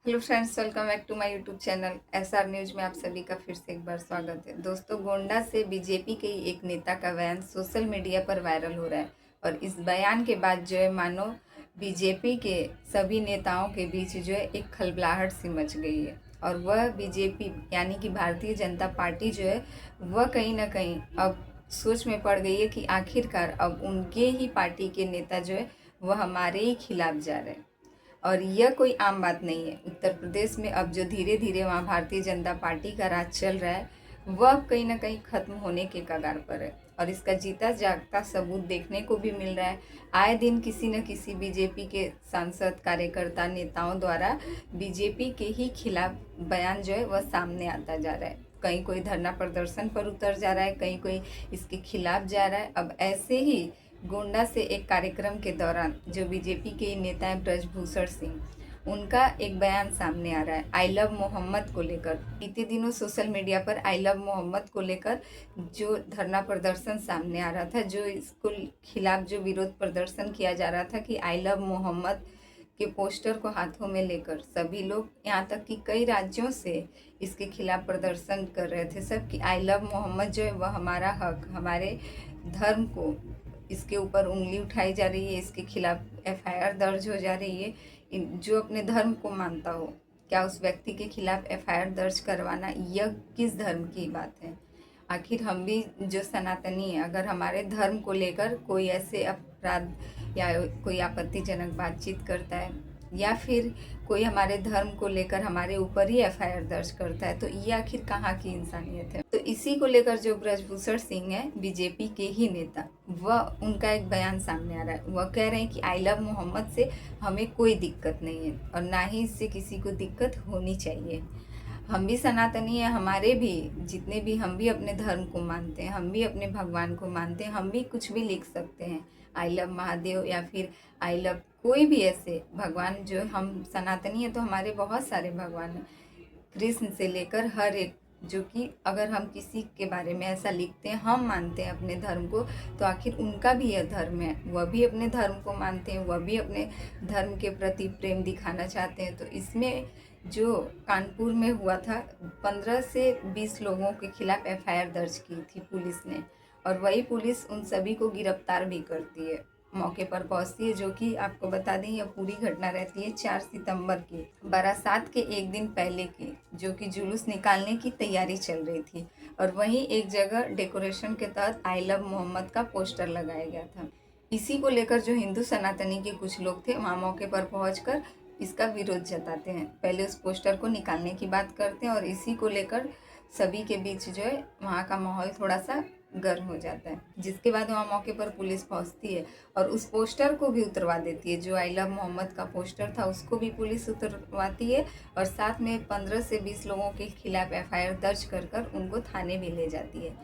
Hello friends, welcome back to my YouTube channel SR news में आप सभी का फिर से एक बार स्वागत है। दोस्तों, गोंडा से बीजेपी के ही एक नेता का बयान सोशल मीडिया पर वायरल हो रहा है और इस बयान के बाद जो है मानो बीजेपी के सभी नेताओं के बीच जो है एक खलबलाहट सी मच गई है और वह बीजेपी यानी कि भारतीय जनता पार्टी जो है वह कहीं ना कहीं अब सोच में पड़ गई है कि आखिरकार अब उनके ही पार्टी के नेता जो है वह हमारे ही खिलाफ जा रहे हैं। और यह कोई आम बात नहीं है। उत्तर प्रदेश में अब जो धीरे धीरे वहाँ भारतीय जनता पार्टी का राज चल रहा है वह अब कहीं ना कहीं खत्म होने के कगार पर है और इसका जीता जागता सबूत देखने को भी मिल रहा है। आए दिन किसी न किसी बीजेपी के सांसद, कार्यकर्ता, नेताओं द्वारा बीजेपी के ही खिलाफ बयान जो है वह सामने आता जा रहा है। कहीं कोई धरना प्रदर्शन पर उतर जा रहा है, कहीं कोई इसके खिलाफ जा रहा है। अब ऐसे ही गोंडा से एक कार्यक्रम के दौरान जो बीजेपी के नेता हैं ब्रजभूषण सिंह, उनका एक बयान सामने आ रहा है आई लव मोहम्मद को लेकर। बीते दिनों सोशल मीडिया पर आई लव मोहम्मद को लेकर जो धरना प्रदर्शन सामने आ रहा था, जो इसको खिलाफ जो विरोध प्रदर्शन किया जा रहा था कि आई लव मोहम्मद के पोस्टर को हाथों में लेकर सभी लोग, यहाँ तक कि कई राज्यों से इसके खिलाफ प्रदर्शन कर रहे थे सब कि आई लव मोहम्मद जो है वह हमारा हक, हमारे धर्म को इसके ऊपर उंगली उठाई जा रही है, इसके खिलाफ एफआईआर दर्ज हो जा रही है। जो अपने धर्म को मानता हो, क्या उस व्यक्ति के खिलाफ एफआईआर दर्ज करवाना यह किस धर्म की बात है? आखिर हम भी जो सनातनी है, अगर हमारे धर्म को लेकर कोई ऐसे अपराध या कोई आपत्तिजनक बातचीत करता है या फिर कोई हमारे धर्म को लेकर हमारे ऊपर ही एफआईआर दर्ज करता है, तो ये आखिर कहाँ की इंसानियत है? तो इसी को लेकर जो ब्रजभूषण सिंह है, बीजेपी के ही नेता, वह उनका एक बयान सामने आ रहा है। वह कह रहे हैं कि आई लव मोहम्मद से हमें कोई दिक्कत नहीं है और ना ही इससे किसी को दिक्कत होनी चाहिए। हम भी सनातनी हैं, हमारे भी जितने भी, हम भी अपने धर्म को मानते हैं, हम भी अपने भगवान को मानते हैं, हम भी कुछ भी लिख सकते हैं, आई लव महादेव या फिर आई लव कोई भी ऐसे भगवान। जो हम सनातनी हैं तो हमारे बहुत सारे भगवान हैं, कृष्ण से लेकर हर एक, जो कि अगर हम किसी के बारे में ऐसा लिखते हैं, हम मानते हैं अपने धर्म को, तो आखिर उनका भी यह धर्म है, वह भी अपने धर्म को मानते हैं, वह भी अपने धर्म के प्रति प्रेम दिखाना चाहते हैं। तो इसमें जो कानपुर में हुआ था, 15 से 20 लोगों के खिलाफ एफआईआर दर्ज की थी पुलिस ने और वही पुलिस उन सभी को गिरफ्तार भी करती है, मौके पर पहुंचती है। जो कि आपको बता दें, यह पूरी घटना रहती है 4 सितंबर की, बारासात के एक दिन पहले की, जो कि जुलूस निकालने की तैयारी चल रही थी और वहीं एक जगह डेकोरेशन के तहत आई लव मोहम्मद का पोस्टर लगाया गया था। इसी को लेकर जो हिंदू सनातनी के कुछ लोग थे वहाँ मौके पर पहुंचकर इसका विरोध जताते हैं, पहले उस पोस्टर को निकालने की बात करते हैं और इसी को लेकर सभी के बीच जो है वहाँ का माहौल थोड़ा सा गर्म हो जाता है। जिसके बाद वहाँ मौके पर पुलिस पहुँचती है और उस पोस्टर को भी उतरवा देती है। जो आई लव मोहम्मद का पोस्टर था उसको भी पुलिस उतरवाती है और साथ में 15 से 20 लोगों के खिलाफ एफआईआर दर्ज कर उनको थाने भी ले जाती है।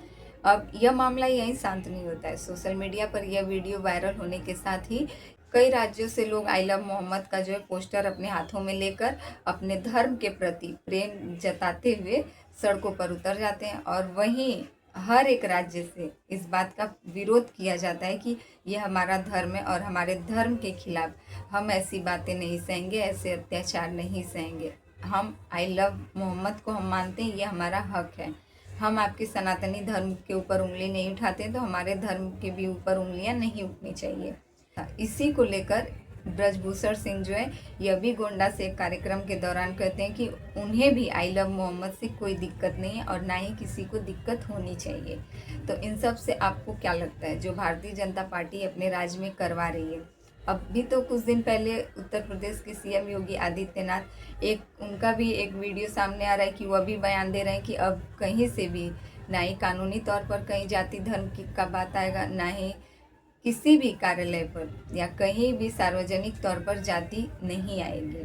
अब यह मामला यहीं शांत नहीं होता है। सोशल मीडिया पर यह वीडियो वायरल होने के साथ ही कई राज्यों से लोग आई लव मोहम्मद का जो है पोस्टर अपने हाथों में लेकर अपने धर्म के प्रति प्रेम जताते हुए सड़कों पर उतर जाते हैं और वहीं हर एक राज्य से इस बात का विरोध किया जाता है कि यह हमारा धर्म है और हमारे धर्म के खिलाफ हम ऐसी बातें नहीं सहेंगे, ऐसे अत्याचार नहीं सहेंगे। हम आई लव मोहम्मद को हम मानते हैं, ये हमारा हक है। हम आपके सनातनी धर्म के ऊपर उंगली नहीं उठाते, तो हमारे धर्म के भी ऊपर उंगलियां नहीं उठनी चाहिए। इसी को लेकर ब्रजभूषण सिंह जो है, यह भी गोंडा से एक कार्यक्रम के दौरान कहते हैं कि उन्हें भी आई लव मोहम्मद से कोई दिक्कत नहीं है और ना ही किसी को दिक्कत होनी चाहिए। तो इन सब से आपको क्या लगता है जो भारतीय जनता पार्टी अपने राज्य में करवा रही है? अभी तो कुछ दिन पहले उत्तर प्रदेश के सीएम योगी आदित्यनाथ, एक उनका भी एक वीडियो सामने आ रहा है कि वह भी बयान दे रहे हैं कि अब कहीं से भी ना ही कानूनी तौर पर कहीं जाति धर्म की का बात आएगा, ना ही किसी भी कार्यालय पर या कहीं भी सार्वजनिक तौर पर जाति नहीं आएगी।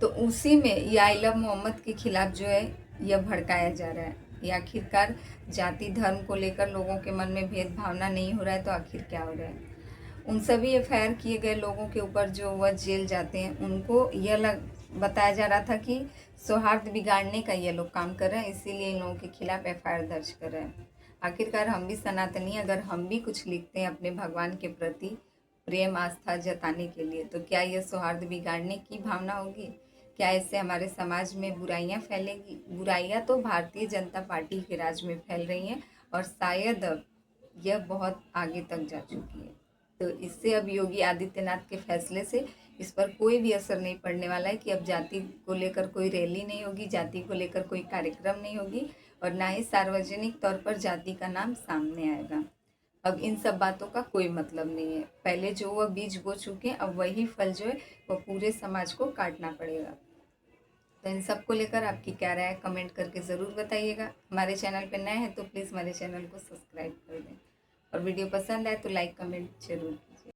तो उसी में ये आई लव मोहम्मद के खिलाफ जो है यह भड़काया जा रहा है। ये आखिरकार जाति धर्म को लेकर लोगों के मन में भेदभावना नहीं हो रहा है, तो आखिर क्या हो रहा है? उन सभी एफआईआर किए गए लोगों के ऊपर जो वह जेल जाते हैं, उनको यह बताया जा रहा था कि सौहार्द बिगाड़ने का ये लोग काम कर रहे हैं, इसीलिए इन लोगों के खिलाफ एफआईआर दर्ज कर रहे हैं। आखिरकार हम भी सनातनी, अगर हम भी कुछ लिखते हैं अपने भगवान के प्रति प्रेम आस्था जताने के लिए, तो क्या यह सौहार्द बिगाड़ने की भावना होगी? क्या इससे हमारे समाज में बुराइयां फैलेंगी? बुराइयां तो भारतीय जनता पार्टी के राज में फैल रही हैं और शायद अब यह बहुत आगे तक जा चुकी है। तो इससे अब योगी आदित्यनाथ के फैसले से इस पर कोई भी असर नहीं पड़ने वाला है कि अब जाति को लेकर कोई रैली नहीं होगी, जाति को लेकर कोई कार्यक्रम नहीं होगी और ना ही सार्वजनिक तौर पर जाति का नाम सामने आएगा। अब इन सब बातों का कोई मतलब नहीं है। पहले जो वह बीज बो चुके हैं, अब वही फल जो है वह पूरे समाज को काटना पड़ेगा। तो इन सब को लेकर आपकी क्या राय है, कमेंट करके ज़रूर बताइएगा। हमारे चैनल पर नए हैं तो प्लीज़ हमारे चैनल को सब्सक्राइब कर दें और वीडियो पसंद आए तो लाइक कमेंट जरूर